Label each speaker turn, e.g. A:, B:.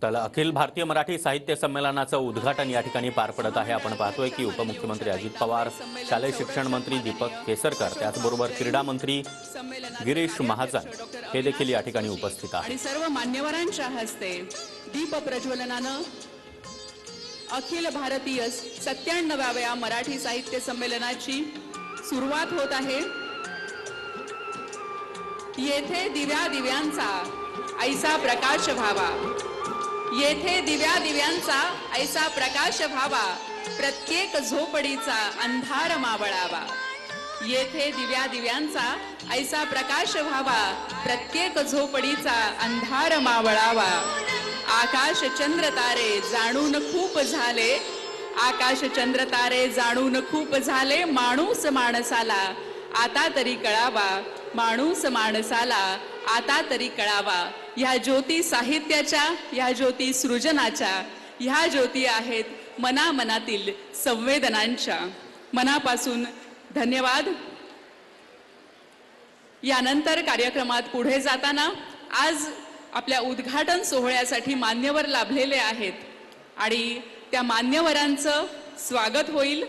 A: तर अखिल भारतीय मराठी साहित्य संमेलनाचं उद्घाटन या ठिकाणी पार पडत आहे। आपण पाहतोय की उपमुख्यमंत्री अजित पवार, शालेय शिक्षण मंत्री दीपक केसरकर, त्याचबरोबर क्रीडा मंत्री गिरीश महाजन हे देखील या ठिकाणी उपस्थित आहेत।
B: आणि सर्व मान्यवरांच्या हस्ते दीप प्रज्वलनानं अखिल भारतीय 97व्या मराठी साहित्य संमेलनाची सुरुवात होत आहे। येथे दिव्या दिव्यांचा ऐसा प्रकाश व्हावा, येथे दिव्या दिव्यांचा ऐसा प्रकाश व्हावा, प्रत्येक झोपडीचा अंधार मावळावा। येथे दिव्या दिव्यांचा ऐसा प्रकाश व्हावा, प्रत्येक झोपडीचा अंधार मावळावा। आकाश चंद्र तारे जाणून खूप झाले, आकाश चंद्र तारे जाणून खूप झाले, माणूस माणसाला आता तरी कळावा, माणूस माणसाला आता तरी कळावा। ह्या ज्योती साहित्याच्या, ह्या ज्योती सृजनाच्या, ह्या ज्योती आहेत मनामनातील संवेदनांच्या। मनापासून धन्यवाद। यानंतर कार्यक्रमात पुढे जाताना आज आपल्या उद्घाटन सोहळ्यासाठी मान्यवर लाभलेले आहेत आणि त्या मान्यवरांचं स्वागत होईल।